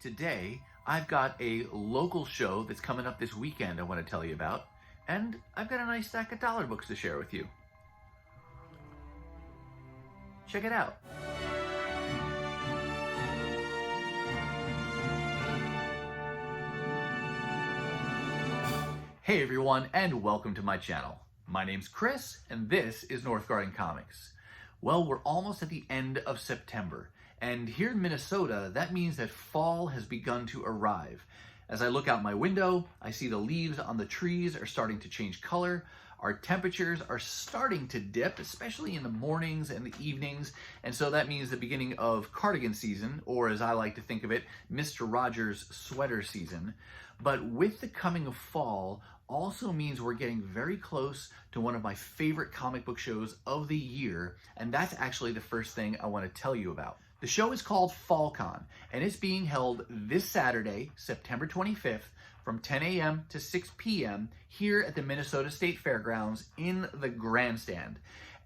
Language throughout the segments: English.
Today, I've got a local show that's coming up this weekend I want to tell you about, and I've got a nice stack of dollar books to share with you. Check it out. Hey everyone, and welcome to my channel. My name's Chris, and this is Northgarden Comics. Well, we're almost at the end of September, and here in Minnesota, that means that fall has begun to arrive. As I look out my window, I see the leaves on the trees are starting to change color. Our temperatures are starting to dip, especially in the mornings and the evenings, and so that means the beginning of cardigan season, or as I like to think of it, Mr. Rogers' sweater season. But with the coming of fall also means we're getting very close to one of my favorite comic book shows of the year, and that's actually the first thing I want to tell you about. The show is called FallCon, and it's being held this Saturday, September 25th, from 10 a.m. to 6 p.m. here at the Minnesota State Fairgrounds in the GRANDSTAND.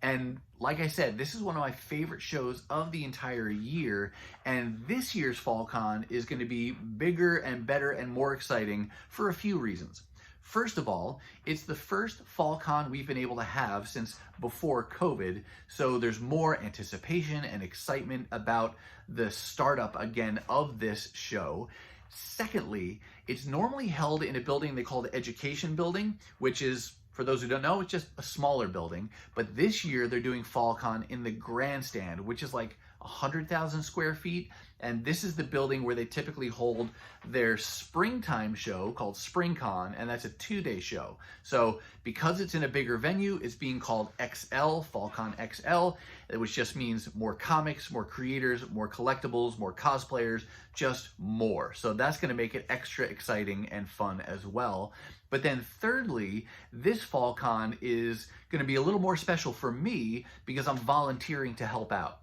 And like I said, this is one of my favorite shows of the entire year, and this year's FallCon is going to be bigger and better and more exciting for a few reasons. First of all, it's the first FallCon we've been able to have since before COVID, so there's more anticipation and excitement about the startup again of this show. Secondly, it's normally held in a building they call the Education Building, which is, for those who don't know, it's just a smaller building. But this year they're doing FallCon in the GRANDSTAND, which is like 100,000 square feet. And this is the building where they typically hold their springtime show called SpringCon, and that's a 2-day show. So because it's in a bigger venue, it's being called XL, FallCon XL, which just means more comics, more creators, more collectibles, more cosplayers, just more. So that's going to make it extra exciting and fun as well. But then thirdly, this FallCon is going to be a little more special for me because I'm volunteering to help out.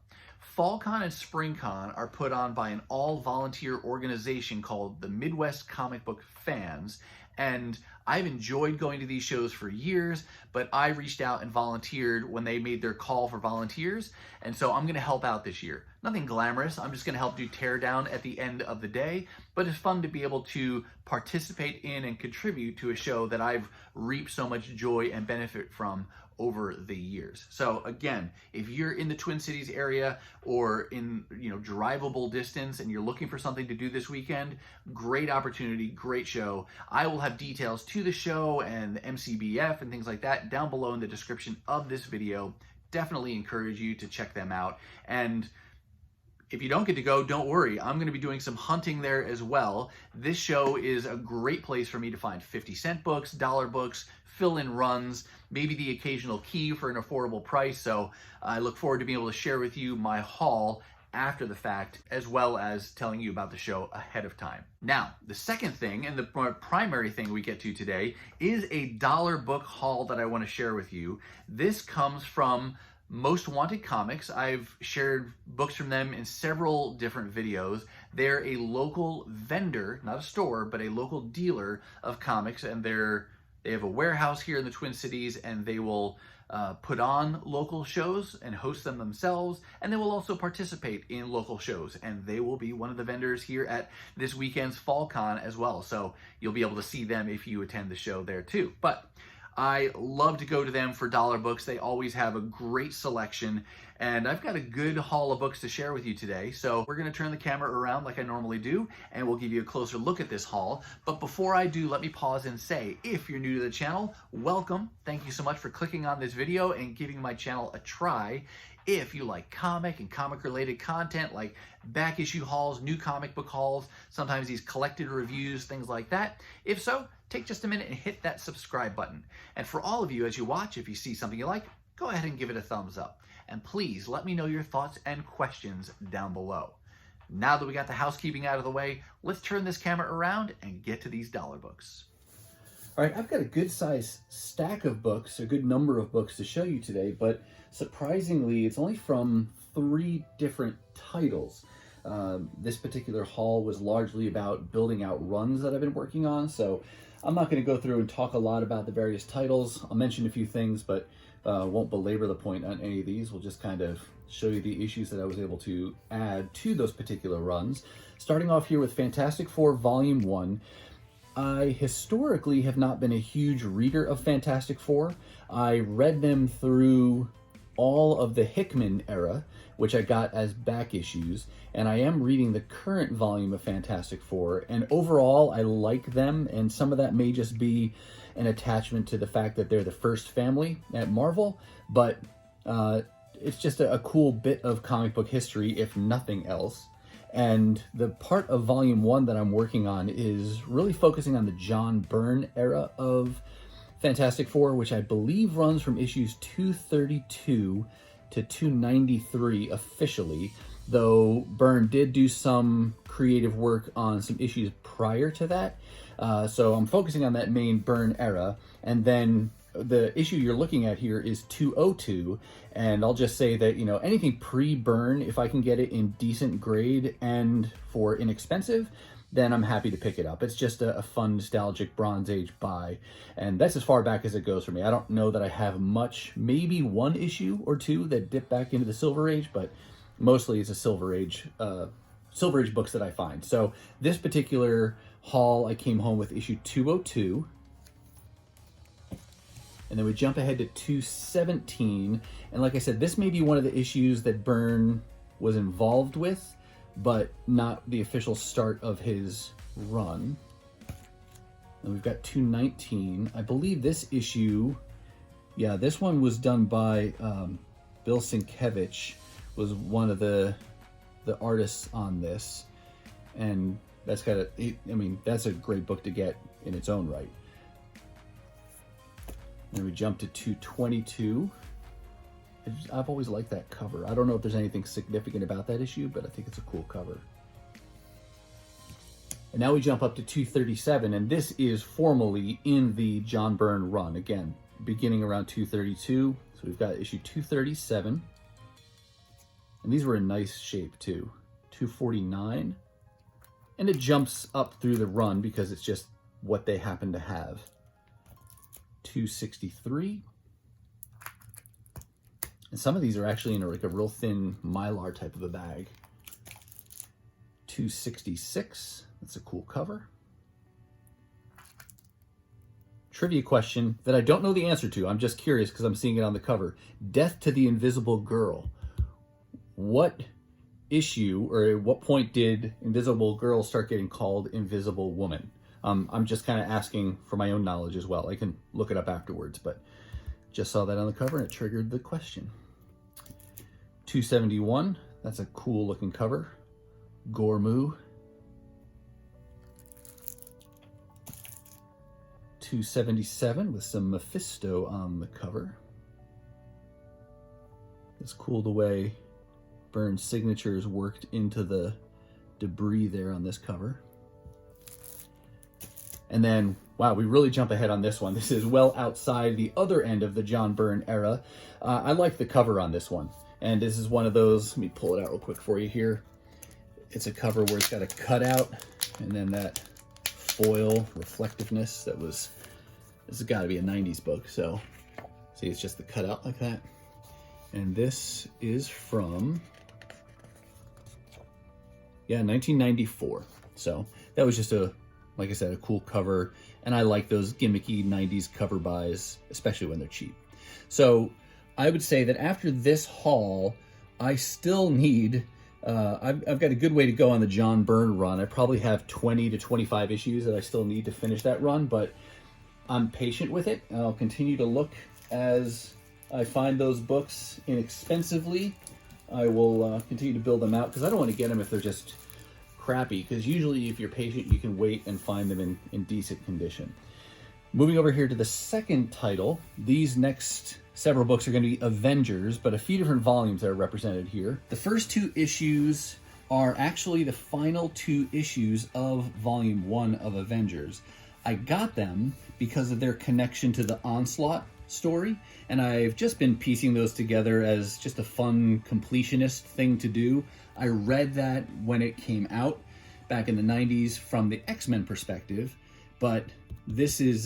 FallCon and SpringCon are put on by an all-volunteer organization called the Midwest Comic Book Fans, and I've enjoyed going to these shows for years, but I reached out and volunteered when they made their call for volunteers, and so I'm going to help out this year. Nothing glamorous, I'm just going to help do teardown at the end of the day, but it's fun to be able to participate in and contribute to a show that I've reaped so much joy and benefit from over the years. So again, if you're in the Twin Cities area or in drivable distance and you're looking for something to do this weekend, great opportunity, great show. I will have details to the show and the MCBF and things like that down below in the description of this video. Definitely encourage you to check them out. And if you don't get to go, don't worry. I'm going to be doing some hunting there as well. This show is a great place for me to find 50-cent books, dollar books, fill-in runs, maybe the occasional key for an affordable price. So I look forward to being able to share with you my haul after the fact, as well as telling you about the show ahead of time. Now, the second thing, and the primary thing we get to today, is a dollar book haul that I want to share with you. This comes from Most Wanted Comics. I've shared books from them in several different videos. They're a local vendor, not a store, but a local dealer of comics, and they have a warehouse here in the Twin Cities, and they will put on local shows and host them themselves, and they will also participate in local shows, and they will be one of the vendors here at this weekend's FallCon as well. So you'll be able to see them if you attend the show there too. But I love to go to them for dollar books. They always have a great selection, and I've got a good haul of books to share with you today. So we're going to turn the camera around like I normally do, and we'll give you a closer look at this haul. But before I do, let me pause and say, if you're new to the channel, welcome. Thank you so much for clicking on this video and giving my channel a try. If you like comic and comic-related content like back issue hauls, new comic book hauls, sometimes these collected reviews, things like that, if so, take just a minute and hit that subscribe button. And for all of you, as you watch, if you see something you like, go ahead and give it a thumbs up. And please let me know your thoughts and questions down below. Now that we got the housekeeping out of the way, let's turn this camera around and get to these dollar books. All right, I've got a good size stack of books, a good number of books to show you today, but surprisingly, it's only from 3 different titles. This particular haul was largely about building out runs that I've been working on, so I'm not going to go through and talk a lot about the various titles. I'll mention a few things, but Won't belabor the point on any of these. We'll just kind of show you the issues that I was able to add to those particular runs. Starting off here with Fantastic Four Volume 1. I historically have not been a huge reader of Fantastic Four. I read them through all of the Hickman era, which I got as back issues, and I am reading the current volume of Fantastic Four, and overall I like them, and some of that may just be an attachment to the fact that they're the first family at Marvel, but it's just a cool bit of comic book history, if nothing else. And the part of Volume 1 that I'm working on is really focusing on the John Byrne era of Fantastic Four, which I believe runs from issues 232 to 293 officially, though Byrne did do some creative work on some issues prior to that. So I'm focusing on that main Byrne era, and then the issue you're looking at here is 202, and I'll just say that, you know, anything pre-Byrne, if I can get it in decent grade and for inexpensive, then I'm happy to pick it up. It's just a fun, nostalgic Bronze Age buy, and that's as far back as it goes for me. I don't know that I have much, maybe one issue or two that dip back into the Silver Age, but mostly it's a Silver Age books that I find. So this particular haul, I came home with issue 202, and then we jump ahead to 217, and like I said, this may be one of the issues that Byrne was involved with, but not the official start of his run. And we've got 219. I believe this issue, yeah, this one was done by Bill Sienkiewicz, was one of the artists on this, and that's got I mean, that's a great book to get in its own right. Then we jump to 222. I've always liked that cover. I don't know if there's anything significant about that issue, but I think it's a cool cover. And now we jump up to 237, and this is formally in the John Byrne run. Again, beginning around 232. So we've got issue 237. And these were in nice shape too. 249. And it jumps up through the run because it's just what they happen to have. 263. And some of these are actually in like a real thin Mylar type of a bag. 266. That's a cool cover. Trivia question that I don't know the answer to. I'm just curious because I'm seeing it on the cover. Death to the Invisible Girl. What issue or at what point did Invisible Girl start getting called Invisible Woman? I'm just kind of asking for my own knowledge as well. I can look it up afterwards, but just saw that on the cover and it triggered the question. 271, that's a cool looking cover. Gormu. 277 with some Mephisto on the cover. It's cool the way Byrne's signature is worked into the debris there on this cover. And then, wow, we really jump ahead on this one. This is well outside the other end of the John Byrne era. I like the cover on this one. And this is one of those, let me pull it out real quick for you here. It's a cover where it's got a cutout and then that foil reflectiveness that was, this has got to be a 90s book. So, see, it's just the cutout like that. And this is from, yeah, 1994. So that was just a, like I said, a cool cover, and I like those gimmicky 90s cover buys, especially when they're cheap. So I would say that after this haul, I still need, I've got a good way to go on the John Byrne run. I probably have 20 to 25 issues that I still need to finish that run, but I'm patient with it. I'll continue to look as I find those books inexpensively. I will continue to build them out because I don't want to get them if they're just crappy, because usually if you're patient you can wait and find them in decent condition. Moving over here to the second title, these next several books are going to be Avengers, but a few different volumes that are represented here. The first two issues are actually the final two issues of Volume 1 of Avengers. I got them because of their connection to the Onslaught story, and I've just been piecing those together as just a fun completionist thing to do. I read that when it came out back in the 90s from the X-Men perspective, but this is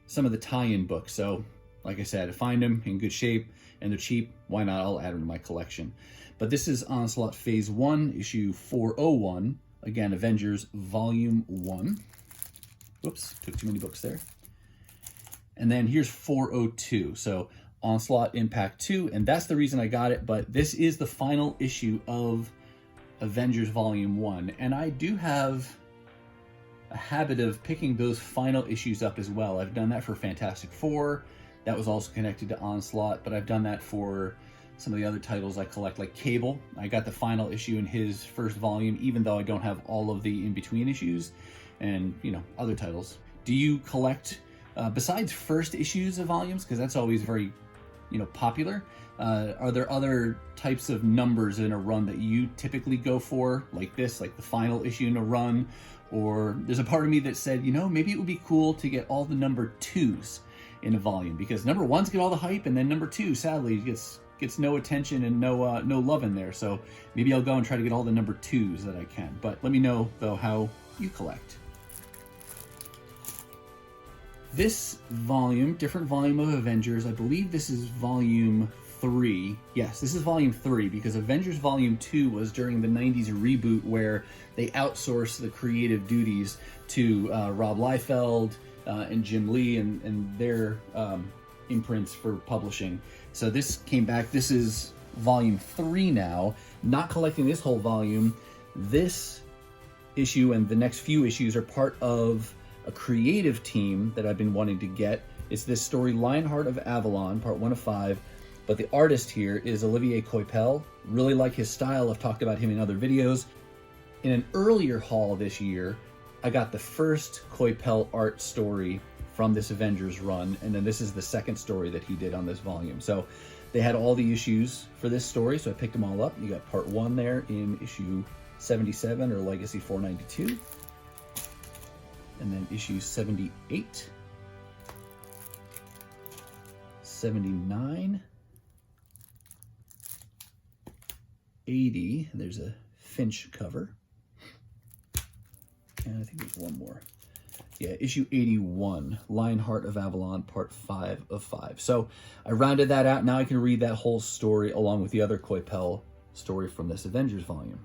some of the tie-in books. So like I said, I find them in good shape and they're cheap, why not? I'll add them to my collection. But this is Onslaught Phase 1, issue 401. Again, Avengers Volume 1. Whoops, took too many books there. And then here's 402. So Onslaught Impact 2, and that's the reason I got it, but this is the final issue of Avengers Volume 1. And I do have a habit of picking those final issues up as well. I've done that for Fantastic Four. That was also connected to Onslaught, but I've done that for some of the other titles I collect, like Cable. I got the final issue in his first volume, even though I don't have all of the in-between issues, and, you know, other titles. Do you collect, besides first issues of volumes, because that's always very, you know, popular, are there other types of numbers in a run that you typically go for, like this, like the final issue in a run? Or there's a part of me that said, you know, maybe it would be cool to get all the number 2s in a volume, because number 1s get all the hype, and then number 2, sadly, gets no attention and no love in there. So maybe I'll go and try to get all the number 2s that I can. But let me know, though, how you collect. This volume, different volume of Avengers, I believe this is volume 3. Yes, this is volume 3, because Avengers volume 2 was during the 90s reboot where they outsourced the creative duties to Rob Liefeld and Jim Lee and their imprints for publishing. So this came back. This is volume 3 now. Not collecting this whole volume. This issue and the next few issues are part of a creative team that I've been wanting to get. It's this story, Lionheart of Avalon, part 1 of 5. But the artist here is Olivier Coipel. Really like his style. I've talked about him in other videos. In an earlier haul this year, I got the first Coipel art story from this Avengers run, and then this is the second story that he did on this volume. So they had all the issues for this story, so I picked them all up. You got part 1 there in issue 77, or Legacy 492. And then issue 78, 79, 80, there's a Finch cover, and I think there's one more. Yeah, issue 81, Lionheart of Avalon, part 5 of 5. So I rounded that out. Now I can read that whole story along with the other Coipel story from this Avengers volume.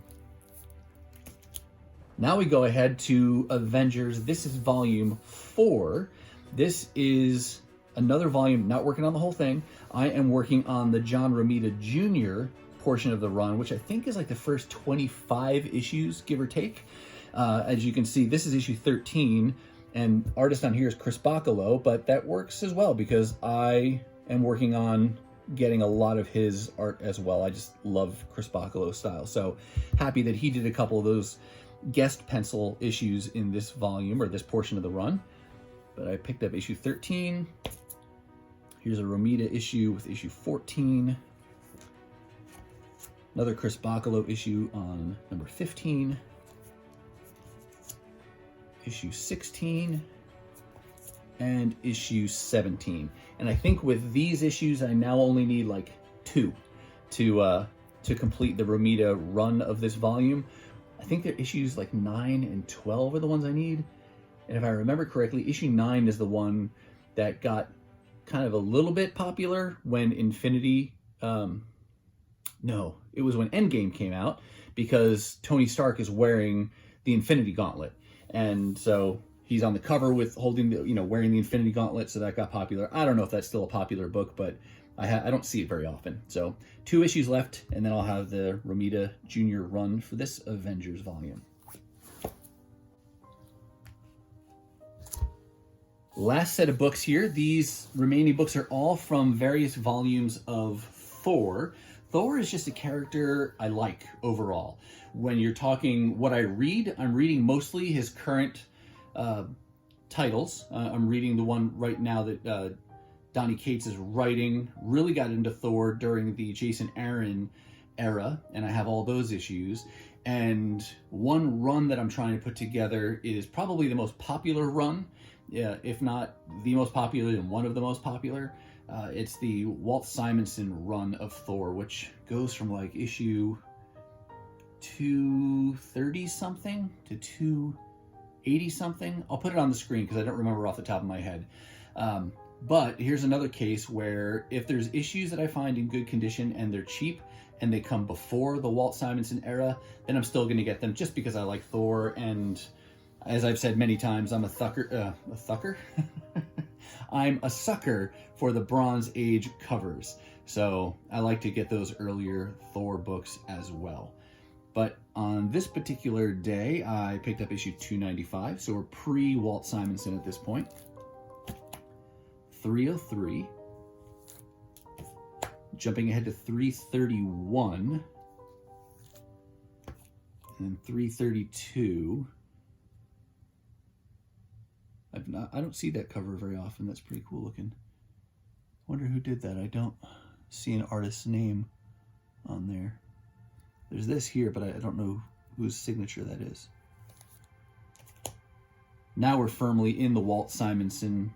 Now we go ahead to Avengers. This is volume 4. This is another volume, not working on the whole thing. I am working on the John Romita Jr. portion of the run, which I think is like the first 25 issues, give or take. As you can see, this is issue 13, and artist on here is Chris Bacalo, but that works as well because I am working on getting a lot of his art as well. I just love Chris Bacalo's style. So happy that he did a couple of those guest pencil issues in this volume, or this portion of the run. But I picked up issue 13. Here's a Romita issue with issue 14. Another Chris Bacalo issue on number 15. Issue 16. And issue 17. And I think with these issues, I now only need like 2 to complete the Romita run of this volume. I think they're issues like 9 and 12 are the ones I need. And if I remember correctly, issue 9 is the one that got kind of a little bit popular when Infinity, no, it was when Endgame came out, because Tony Stark is wearing the Infinity Gauntlet. And so he's on the cover with holding the, wearing the Infinity Gauntlet, so that got popular. I don't know if that's still a popular book, but I don't see it very often. So 2 issues left, and then I'll have the Romita Jr. run for this Avengers volume. Last set of books here. These remaining books are all from various volumes of Thor. Thor is just a character I like overall. When you're talking what I read, I'm reading mostly his current titles. I'm reading the one right now that Donny Cates is writing. Really got into Thor during the Jason Aaron era, and I have all those issues. And one run that I'm trying to put together is probably the most popular run, if not the most popular, and one of the most popular. It's the Walt Simonson run of Thor, which goes from like issue 230 something to 280 something. I'll put it on the screen because I don't remember off the top of my head. But here's another case where if there's issues that I find in good condition and they're cheap and they come before the Walt Simonson era, then I'm still going to get them just because I like Thor. And as I've said many times, I'm I'm a sucker for the Bronze Age covers. So I like to get those earlier Thor books as well. But on this particular day, I picked up issue 295. So we're pre-Walt Simonson at this point. 303. Jumping ahead to 331. And 332. I don't see that cover very often. That's pretty cool looking. Wonder who did that. I don't see an artist's name on there. There's this here, but I don't know whose signature that is. Now we're firmly in the Walt Simonson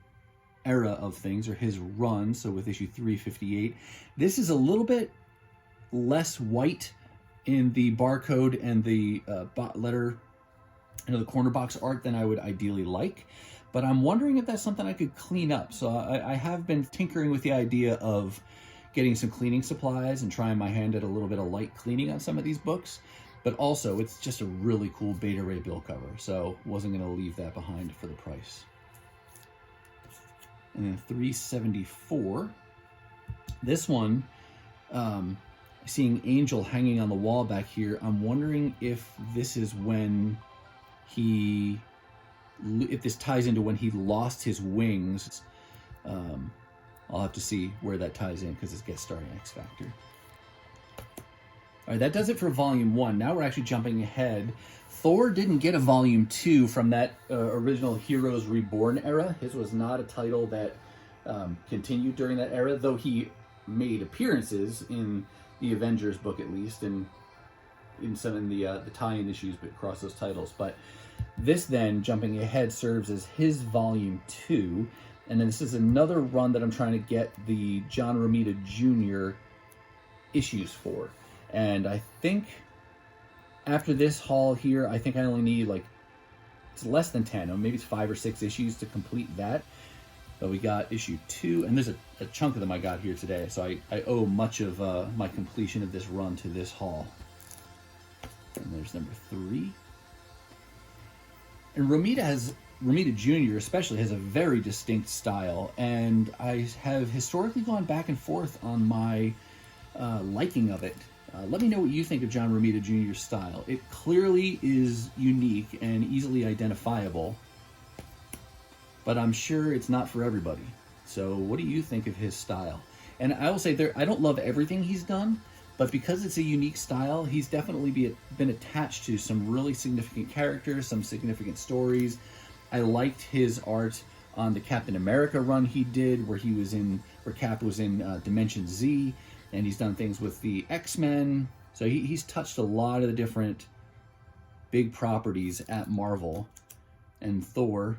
era of things, or his run. So with issue 358, this is a little bit less white in the barcode and the letter, the corner box art than I would ideally like. But I'm wondering if that's something I could clean up. So I have been tinkering with the idea of getting some cleaning supplies and trying my hand at a little bit of light cleaning on some of these books. But also, it's just a really cool Beta Ray Bill cover, so wasn't going to leave that behind for the price. And then 374. This one, seeing Angel hanging on the wall back here, I'm wondering if this is when if this ties into when he lost his wings. I'll have to see where that ties in because it's guest starring X Factor. All right, that does it for Volume 1. Now we're actually jumping ahead. Thor didn't get a Volume 2 from that original Heroes Reborn era. His was not a title that continued during that era, though he made appearances in the Avengers book at least, and in some of the tie-in issues but across those titles. But this then, jumping ahead, serves as his Volume 2. And then this is another run that I'm trying to get the John Romita Jr. issues for. And I think after this haul here, I think I only need it's less than 10, or maybe it's 5 or 6 issues to complete that. But we got issue 2, and there's a chunk of them I got here today. So I owe much of my completion of this run to this haul. And there's number 3. And Romita Jr. especially has a very distinct style, and I have historically gone back and forth on my liking of it. Let me know what you think of John Romita Jr.'s style. It clearly is unique and easily identifiable, but I'm sure it's not for everybody. So what do you think of his style? And I will say, I don't love everything he's done, but because it's a unique style, he's definitely been attached to some really significant characters, some significant stories. I liked his art on the Captain America run he did, where Cap was in Dimension Z, and he's done things with the X-Men. So he's touched a lot of the different big properties at Marvel, and Thor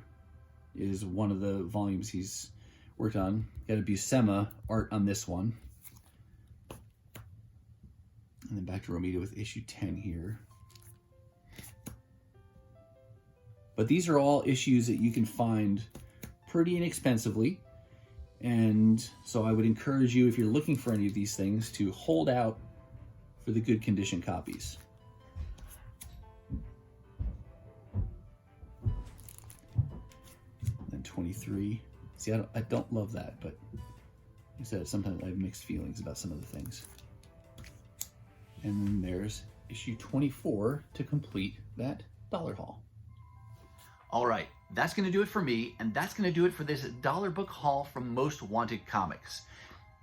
is one of the volumes he's worked on. Got a Buscema art on this one. And then back to Romita with issue 10 here. But these are all issues that you can find pretty inexpensively. And so I would encourage you, if you're looking for any of these things, to hold out for the good condition copies. And then 23. See, I don't love that, but like I said, sometimes I have mixed feelings about some of the things. And then there's issue 24 to complete that dollar haul. All right, that's going to do it for me, and that's going to do it for this dollar book haul from Most Wanted Comics.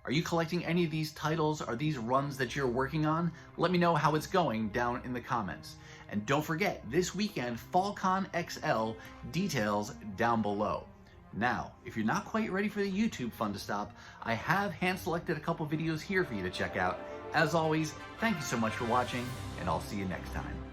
Are you collecting any of these titles? Are these runs that you're working on? Let me know how it's going down in the comments. And don't forget, this weekend, FallCon XL, details down below. Now, if you're not quite ready for the YouTube fun to stop, I have hand-selected a couple videos here for you to check out. As always, thank you so much for watching, and I'll see you next time.